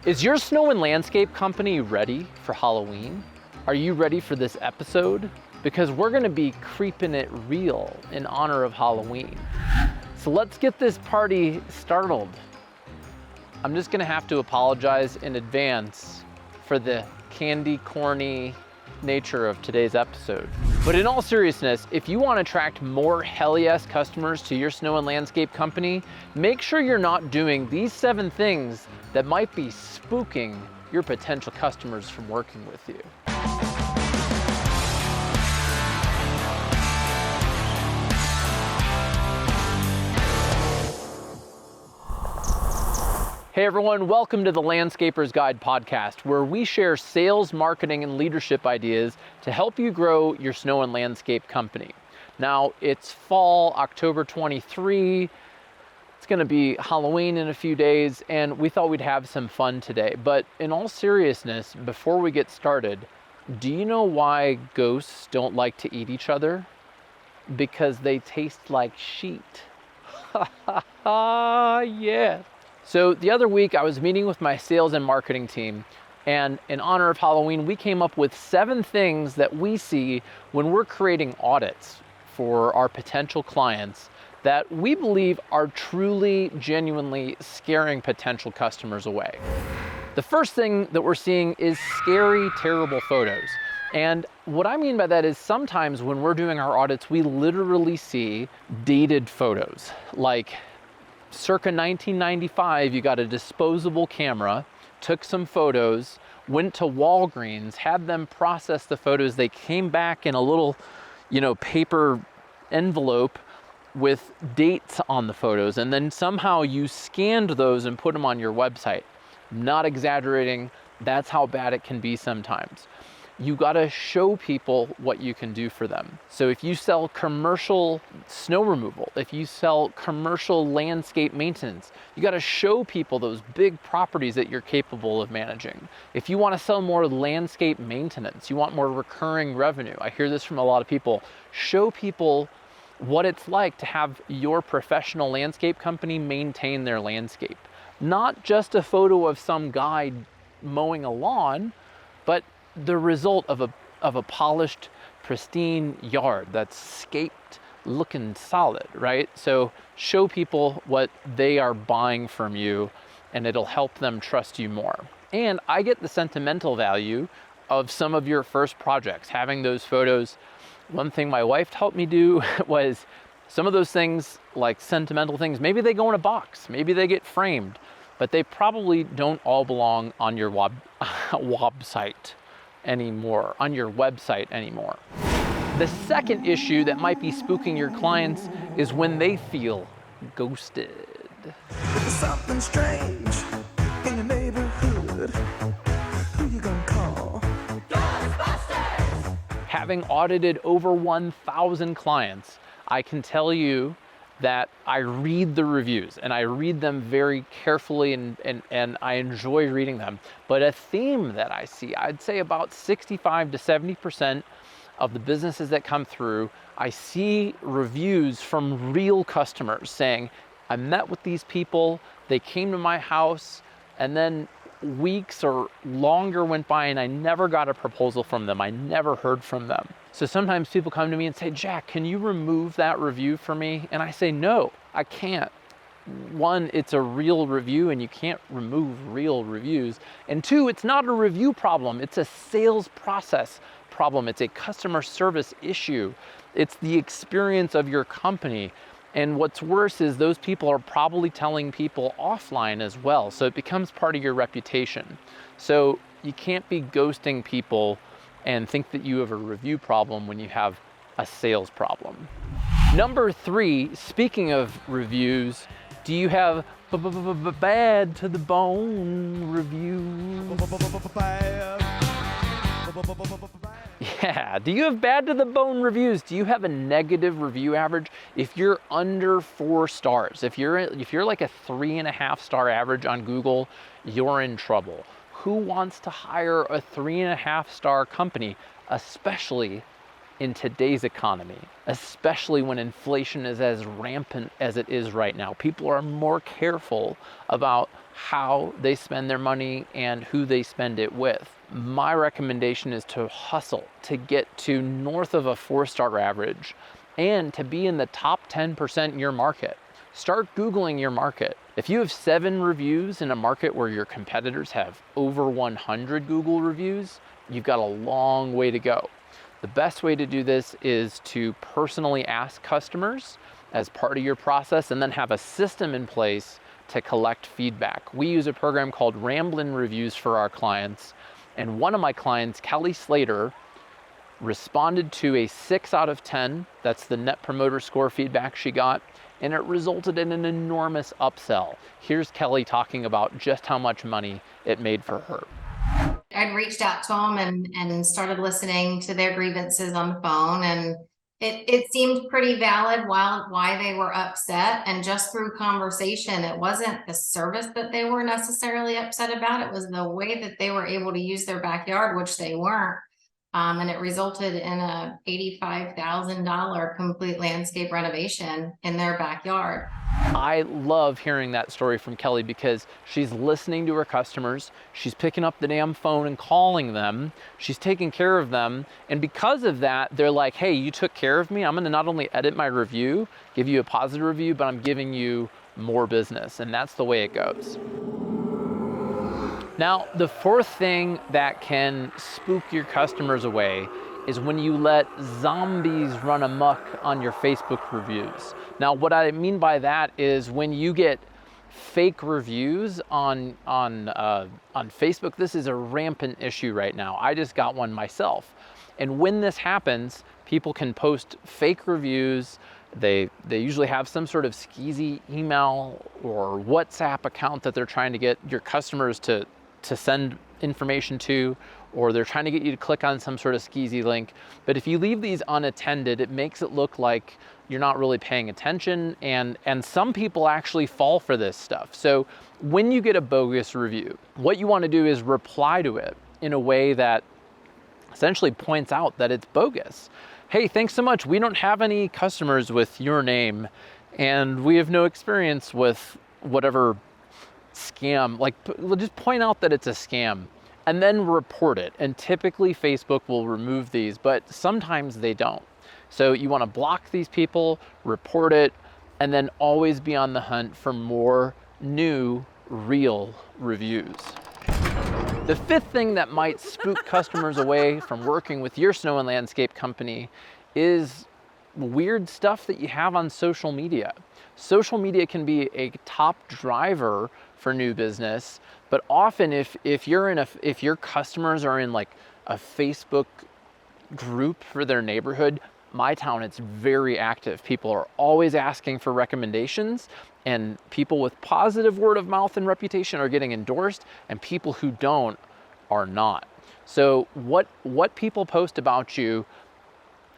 Is your snow and landscape company ready for Halloween? Are you ready for this episode? Because we're gonna be creeping it real in honor of Halloween. So let's get this party started. I'm just gonna have to apologize in advance for the candy corny nature of today's episode. But in all seriousness, if you want to attract more hell yes customers to your snow and landscape company, make sure you're not doing these 7 things that might be spooking your potential customers from working with you. Hey everyone, welcome to the Landscaper's Guide podcast, where we share sales, marketing, and leadership ideas to help you grow your snow and landscape company. Now, it's fall, October 23. It's gonna be Halloween in a few days, and we thought we'd have some fun today. But in all seriousness, before we get started, do you know why ghosts don't like to eat each other? Because they taste like sheet. Ha ha ha, yes. So the other week I was meeting with my sales and marketing team, and in honor of Halloween, we came up with 7 things that we see when we're creating audits for our potential clients that we believe are truly, genuinely scaring potential customers away. The first thing that we're seeing is scary, terrible photos. And what I mean by that is sometimes when we're doing our audits, we literally see dated photos, like circa 1995, you got a disposable camera, took some photos, went to Walgreens, had them process the photos. They came back in a little, paper envelope with dates on the photos. And then somehow you scanned those and put them on your website. Not exaggerating. That's how bad it can be sometimes. You gotta show people what you can do for them. So if you sell commercial snow removal, if you sell commercial landscape maintenance, you gotta show people those big properties that you're capable of managing. If you wanna sell more landscape maintenance, you want more recurring revenue, I hear this from a lot of people, show people what it's like to have your professional landscape company maintain their landscape. Not just a photo of some guy mowing a lawn, but the result of a polished, pristine yard that's scaped, looking solid, right? So show people what they are buying from you, and it'll help them trust you more. And I get the sentimental value of some of your first projects, having those photos. One thing my wife helped me do was some of those things, like sentimental things, maybe they go in a box, maybe they get framed, but they probably don't all belong on your website anymore. The second issue that might be spooking your clients is when they feel ghosted. If there's something strange in your neighborhood, who you gonna call? Ghostbusters! Having audited over 1,000 clients, I can tell you that I read the reviews and I read them very carefully and I enjoy reading them. But a theme that I see, I'd say about 65 to 70% of the businesses that come through, I see reviews from real customers saying, I met with these people, they came to my house, and then weeks or longer went by and I never got a proposal from them. I never heard from them. So sometimes people come to me and say, Jack, can you remove that review for me? And I say, no, I can't. 1, it's a real review and you can't remove real reviews. And 2, it's not a review problem. It's a sales process problem. It's a customer service issue. It's the experience of your company. And what's worse is those people are probably telling people offline as well. So it becomes part of your reputation. So you can't be ghosting people and think that you have a review problem when you have a sales problem. Number 3, speaking of reviews, do you have bad to the bone reviews? Yeah, do you have bad to the bone reviews? Do you have a negative review average? If you're under 4 stars, if you're like a 3.5 star average on Google, you're in trouble. Who wants to hire a 3.5 star company, especially in today's economy, especially when inflation is as rampant as it is right now? People are more careful about how they spend their money and who they spend it with. My recommendation is to hustle to get to north of a 4-star average and to be in the top 10% in your market. Start Googling your market. If you have 7 reviews in a market where your competitors have over 100 Google reviews, you've got a long way to go. The best way to do this is to personally ask customers as part of your process and then have a system in place to collect feedback. We use a program called Ramblin reviews for our clients, and one of my clients, Kelly Slater, responded to a 6 out of 10. That's the Net Promoter Score feedback she got, and it resulted in an enormous upsell. Here's Kelly talking about just how much money it made for her. I'd reached out to them and started listening to their grievances on the phone, and it seemed pretty valid why they were upset. And just through conversation, it wasn't the service that they were necessarily upset about. It was the way that they were able to use their backyard, which they weren't. And it resulted in a $85,000 complete landscape renovation in their backyard. I love hearing that story from Kelly because she's listening to her customers, she's picking up the damn phone and calling them, she's taking care of them, and because of that, they're like, hey, you took care of me, I'm gonna not only edit my review, give you a positive review, but I'm giving you more business, and that's the way it goes. Now, the fourth thing that can spook your customers away is when you let zombies run amok on your Facebook reviews. Now, what I mean by that is when you get fake reviews on Facebook, this is a rampant issue right now. I just got one myself. And when this happens, people can post fake reviews. They usually have some sort of skeezy email or WhatsApp account that they're trying to get your customers to send information to, or they're trying to get you to click on some sort of skeezy link. But if you leave these unattended, it makes it look like you're not really paying attention, and some people actually fall for this stuff. So when you get a bogus review, what you want to do is reply to it in a way that essentially points out that it's bogus. Hey, thanks so much. We don't have any customers with your name, and we have no experience with whatever scam. Like, just point out that it's a scam and then report it. And typically Facebook will remove these, but sometimes they don't. So you want to block these people, report it, and then always be on the hunt for more new, real reviews. The fifth thing that might spook customers away from working with your snow and landscape company is weird stuff that you have on social media. Social media can be a top driver for new business, but often if your customers are in like a Facebook group for their neighborhood, my town, it's very active. People are always asking for recommendations, and people with positive word of mouth and reputation are getting endorsed, and people who don't are not. So what people post about you,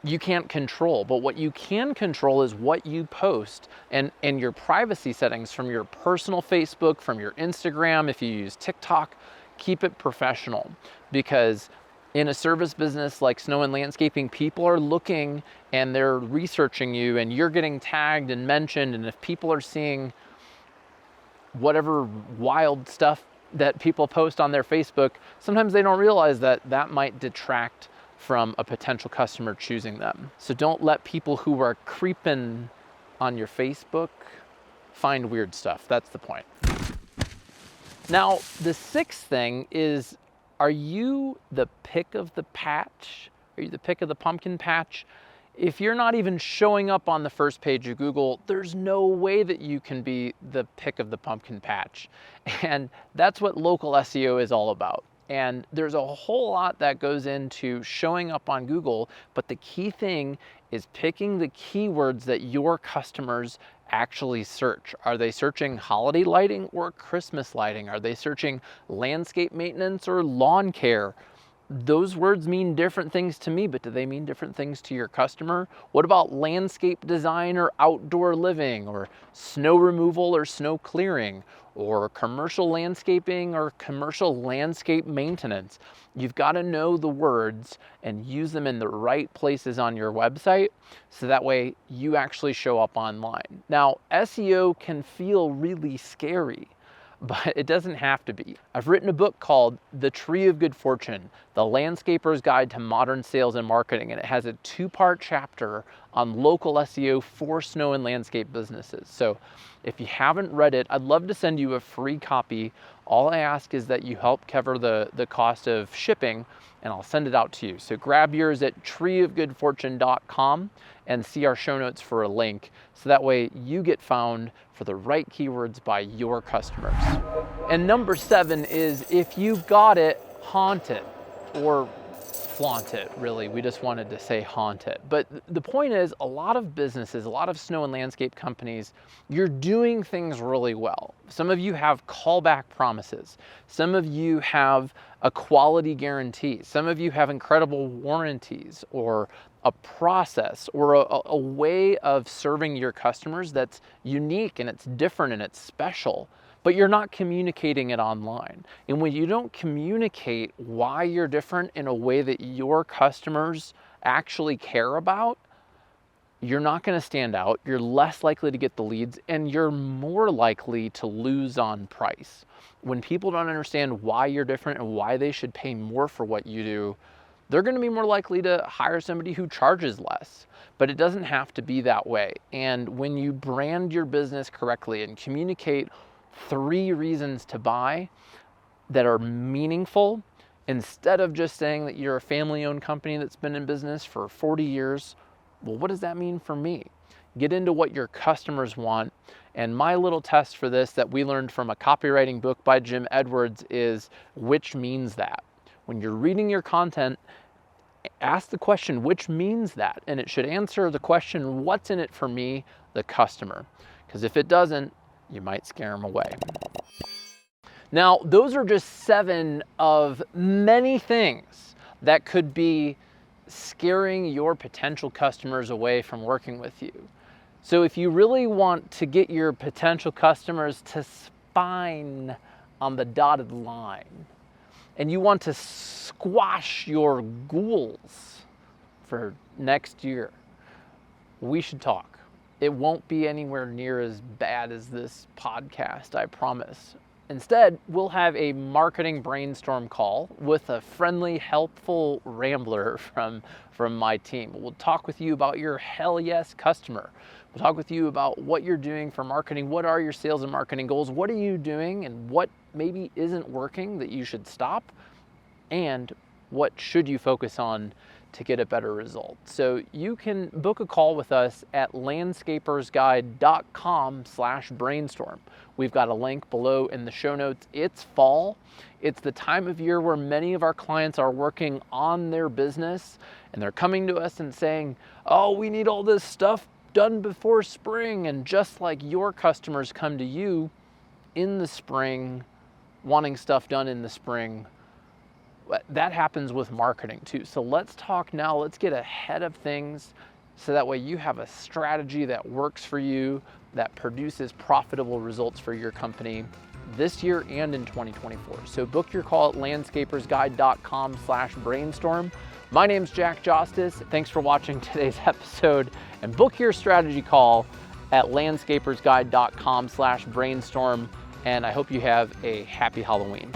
you can't control, but what you can control is what you post and your privacy settings from your personal Facebook, from your Instagram. If you use TikTok, keep it professional, because in a service business like snow and landscaping, people are looking and they're researching you, and you're getting tagged and mentioned. And if people are seeing whatever wild stuff that people post on their Facebook, sometimes they don't realize that that might detract from a potential customer choosing them. So don't let people who are creeping on your Facebook find weird stuff. That's the point. Now, the sixth thing is, are you the pick of the patch? Are you the pick of the pumpkin patch? If you're not even showing up on the first page of Google, there's no way that you can be the pick of the pumpkin patch. And that's what local SEO is all about. And there's a whole lot that goes into showing up on Google, but the key thing is picking the keywords that your customers actually search. Are they searching holiday lighting or Christmas lighting? Are they searching landscape maintenance or lawn care? Those words mean different things to me, but do they mean different things to your customer? What about landscape design or outdoor living, or snow removal or snow clearing, or commercial landscaping or commercial landscape maintenance? You've got to know the words and use them in the right places on your website, so that way you actually show up online. Now, SEO can feel really scary, but it doesn't have to be. I've written a book called The Tree of Good Fortune, The Landscaper's Guide to Modern Sales and Marketing, and it has a 2-part chapter on local SEO for snow and landscape businesses. So if you haven't read it, I'd love to send you a free copy. All I ask is that you help cover the cost of shipping, and I'll send it out to you. So grab yours at treeofgoodfortune.com and see our show notes for a link, so that way you get found for the right keywords by your customers. And number 7 is, if you got it, haunt it, or flaunt it, really. We just wanted to say haunt it. But the point is, a lot of businesses, a lot of snow and landscape companies, you're doing things really well. Some of you have callback promises. Some of you have a quality guarantee. Some of you have incredible warranties, or a process, or a way of serving your customers that's unique and it's different and it's special, but you're not communicating it online. And when you don't communicate why you're different in a way that your customers actually care about, you're not going to stand out, you're less likely to get the leads, and you're more likely to lose on price. When people don't understand why you're different and why they should pay more for what you do, they're going to be more likely to hire somebody who charges less. But it doesn't have to be that way. And when you brand your business correctly and communicate 3 reasons to buy that are meaningful, instead of just saying that you're a family-owned company that's been in business for 40 years, well, what does that mean for me? Get into what your customers want. And my little test for this that we learned from a copywriting book by Jim Edwards is, which means that? When you're reading your content, ask the question, which means that? And it should answer the question, what's in it for me, the customer? Because if it doesn't, you might scare them away. Now, those are just 7 of many things that could be scaring your potential customers away from working with you. So if you really want to get your potential customers to spine on the dotted line, and you want to squash your goals for next year, we should talk. It won't be anywhere near as bad as this podcast, I promise. Instead, we'll have a marketing brainstorm call with a friendly, helpful rambler from my team. We'll talk with you about your hell yes customer. We'll talk with you about what you're doing for marketing. What are your sales and marketing goals? What are you doing, and what maybe isn't working that you should stop? And what should you focus on to get a better result? So you can book a call with us at landscapersguide.com/brainstorm. We've got a link below in the show notes. It's fall. It's the time of year where many of our clients are working on their business, and they're coming to us and saying, oh, we need all this stuff done before spring. And just like your customers come to you in the spring, wanting stuff done in the spring, that happens with marketing too. So let's talk now. Let's get ahead of things, so that way you have a strategy that works for you, that produces profitable results for your company this year and in 2024. So book your call at landscapersguide.com/brainstorm. My name's Jack Jostes. Thanks for watching today's episode, and book your strategy call at landscapersguide.com/brainstorm. And I hope you have a happy Halloween.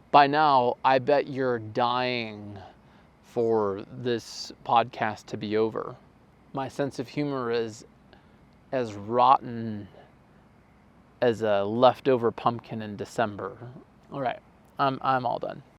By now, I bet you're dying for this podcast to be over. My sense of humor is as rotten as a leftover pumpkin in December. All right, I'm all done.